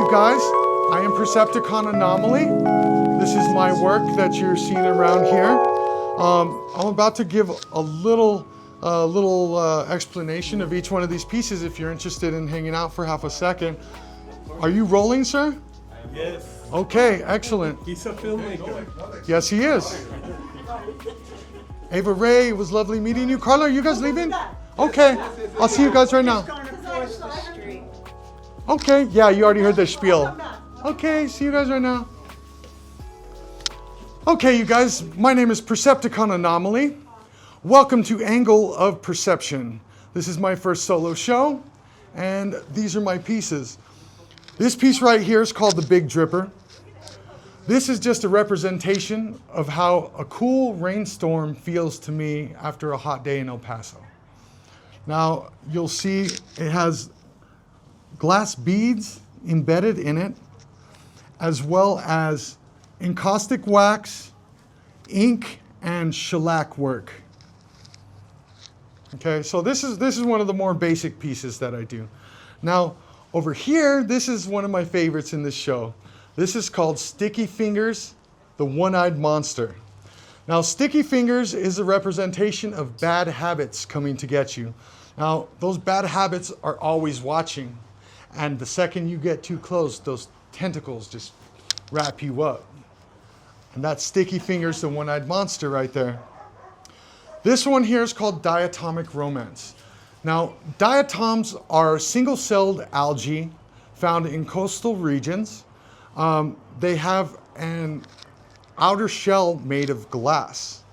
you guys. I am Percepticon Anomaly. This is my work that you're seeing around here. I'm about to give a little explanation of each one of these pieces if you're interested in hanging out for half a second. Are you rolling, sir? Yes. Okay, excellent. He's a filmmaker. Yes, he is. Ava Ray, it was lovely meeting you. Carla, are you guys leaving? Okay, I'll see you guys right now. Okay, yeah, you already heard the spiel. Okay, see you guys right now. Okay, you guys, my name is Percepticon Anomaly. Welcome to Angle of Perception. This is my first solo show, and these are my pieces. This piece right here is called the Big Dripper. This is just a representation of how a cool rainstorm feels to me after a hot day in El Paso. Now, you'll see it has glass beads embedded in it, as well as encaustic wax, ink, and shellac work. Okay, so this is one of the more basic pieces that I do. Now, over here, this is one of my favorites in this show. This is called Sticky Fingers, the One-Eyed Monster. Now, Sticky Fingers is a representation of bad habits coming to get you. Now, those bad habits are always watching. And the second you get too close, those tentacles just wrap you up. And that's Sticky Fingers, the One-Eyed Monster right there. This one here is called Diatomic Romance. Now, diatoms are single-celled algae found in coastal regions. They have an outer shell made of glass.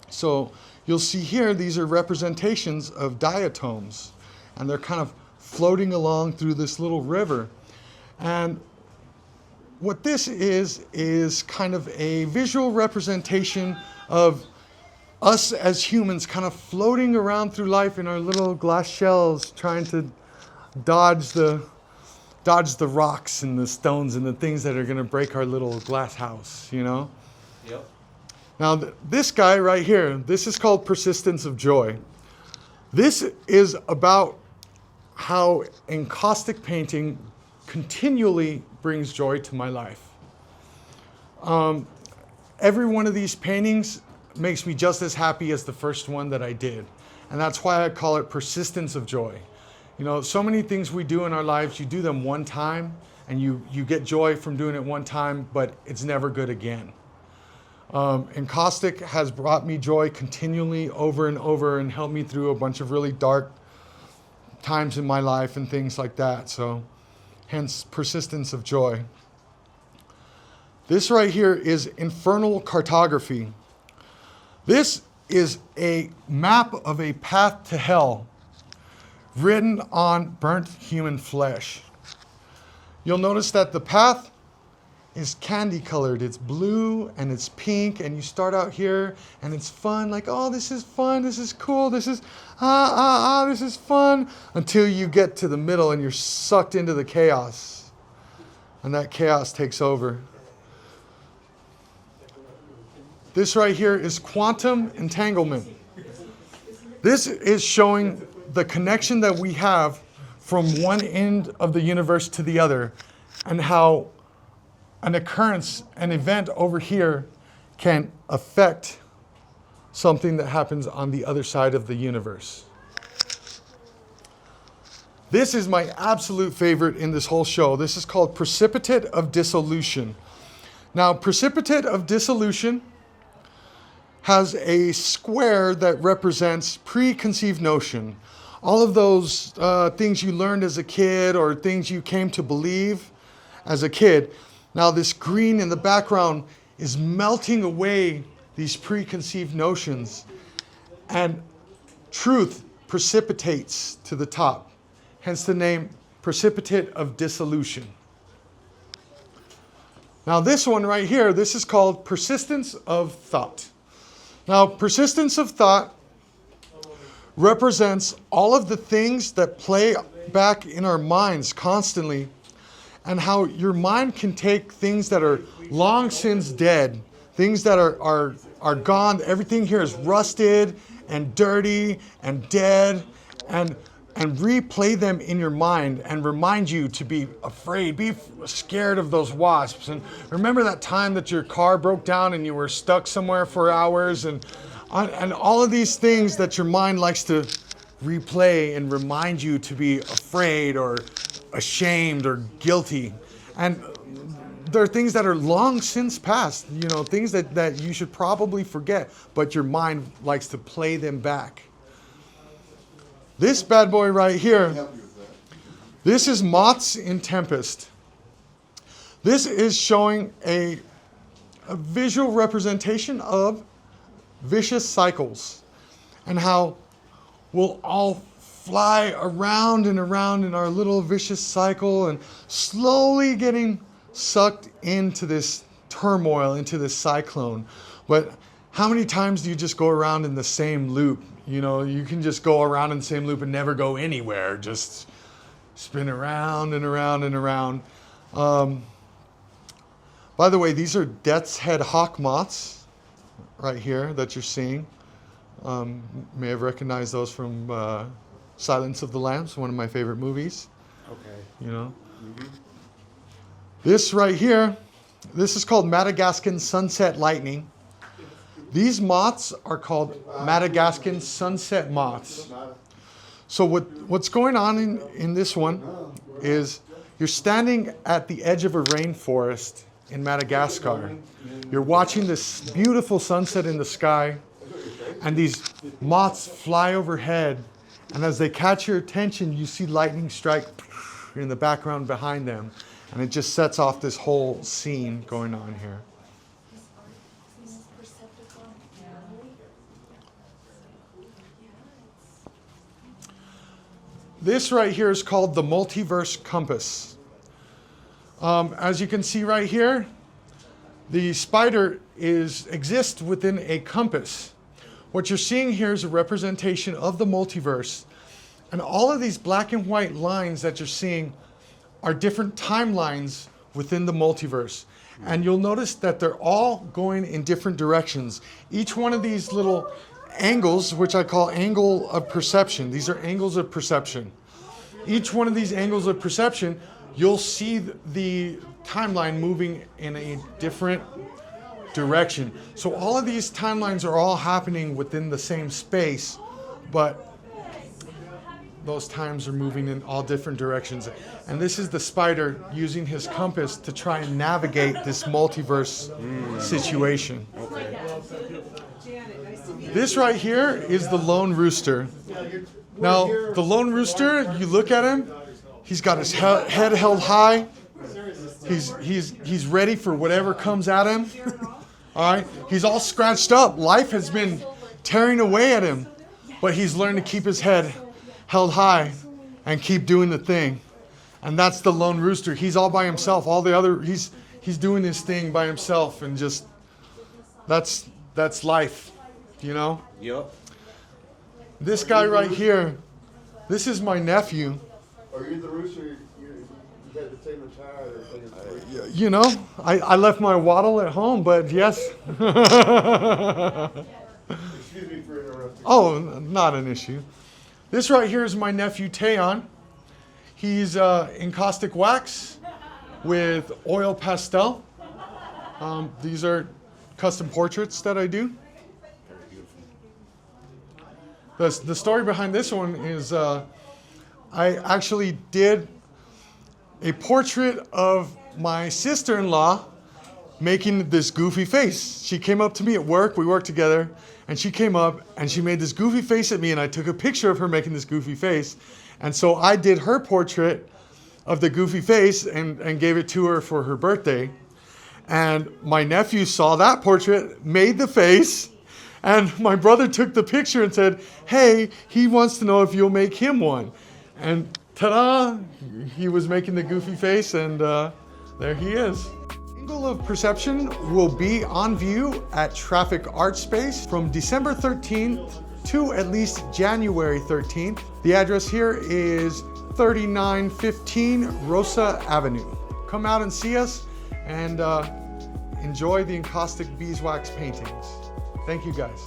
So you'll see here, these are representations of diatoms, and they're kind of floating along through this little river. And what this is kind of a visual representation of us as humans kind of floating around through life in our little glass shells, trying to dodge the rocks and the stones and the things that are going to break our little glass house, you know? Yep. Now, this guy right here, this is called Persistence of Joy. This is about how encaustic painting continually brings joy to my life. Every one of these paintings makes me just as happy as the first one that I did. And that's why I call it Persistence of Joy. You know, so many things we do in our lives, you do them one time and you get joy from doing it one time, but it's never good again. Encaustic has brought me joy continually over and over and helped me through a bunch of really dark times in my life and things like that. So hence Persistence of Joy. This right here is Infernal Cartography. This is a map of a path to hell written on burnt human flesh. You'll notice that the path is candy colored. It's blue and it's pink, and you start out here and it's fun, like, oh, this is fun, this is cool, this is this is fun, until you get to the middle and you're sucked into the chaos, and that chaos takes over. This right here is Quantum Entanglement. This is showing the connection that we have from one end of the universe to the other, and how an occurrence, an event over here can affect something that happens on the other side of the universe. This is my absolute favorite in this whole show. This is called Precipitate of Dissolution. Now, Precipitate of Dissolution has a square that represents preconceived notion. All of those things you learned as a kid or things you came to believe as a kid. Now this green in the background is melting away these preconceived notions, and truth precipitates to the top. Hence the name Precipitate of Dissolution. Now this one right here, this is called Persistence of Thought. Now, persistence of thought represents all of the things that play back in our minds constantly, and how your mind can take things that are long since dead, things that are gone. Everything here is rusted and dirty and dead, and and replay them in your mind and remind you to be afraid, be scared of those wasps. And remember that time that your car broke down and you were stuck somewhere for hours, and all of these things that your mind likes to replay and remind you to be afraid or ashamed or guilty. And there are things that are long since past, you know, things that you should probably forget, but your mind likes to play them back. This bad boy right here, this is Moths in Tempest. This is showing a visual representation of vicious cycles and how we'll all fly around and around in our little vicious cycle and slowly getting sucked into this turmoil, into this cyclone. But how many times do you just go around in the same loop? You know, you can just go around in the same loop and never go anywhere. Just spin around and around and around. By the way, these are death's head hawk moths right here that you're seeing. May have recognized those from Silence of the Lambs, one of my favorite movies. Okay. You know. Mm-hmm. This right here, this is called Madagascan sunset lightning. These moths are called Madagascan sunset moths. So what's going on in this one is you're standing at the edge of a rainforest in Madagascar. You're watching this beautiful sunset in the sky, and these moths fly overhead, and as they catch your attention, you see lightning strike in the background behind them, and it just sets off this whole scene going on here. This right here is called the multiverse compass. As you can see right here, the spider exists within a compass. What you're seeing here is a representation of the multiverse. And all of these black and white lines that you're seeing are different timelines within the multiverse. And you'll notice that they're all going in different directions. Each one of these little angles, which I call angle of perception, these are angles of perception. Each one of these angles of perception, you'll see the timeline moving in a different direction. So all of these timelines are all happening within the same space, but those times are moving in all different directions. And this is the spider using his compass to try and navigate this multiverse situation. Okay. This right here is the lone rooster. Now, the lone rooster, you look at him, he's got his head held high. He's ready for whatever comes at him. All right, he's all scratched up. Life has been tearing away at him, but he's learned to keep his head held high and keep doing the thing. And that's the lone rooster. He's all by himself. All the other, he's doing this thing by himself, and just that's life, you know. Yep. This guy right here, this is my nephew. Are you the rooster? You had the same attire? You know, I left my waddle at home, but yes. Excuse me for interrupting. Oh, not an issue. This right here is my nephew Taeyon. He's encaustic wax with oil pastel. These are custom portraits that I do. The story behind this one is I actually did a portrait of my sister-in-law making this goofy face. She came up to me at work, we worked together, and she came up and she made this goofy face at me, and I took a picture of her making this goofy face. And so I did her portrait of the goofy face and gave it to her for her birthday. And my nephew saw that portrait, made the face, and my brother took the picture and said, hey, he wants to know if you'll make him one. And ta-da, he was making the goofy face, and there he is. Angle of Perception will be on view at Traffic Art Space from December 13th to at least January 13th. The address here is 3915 Rosa Avenue. Come out and see us and enjoy the encaustic beeswax paintings. Thank you guys.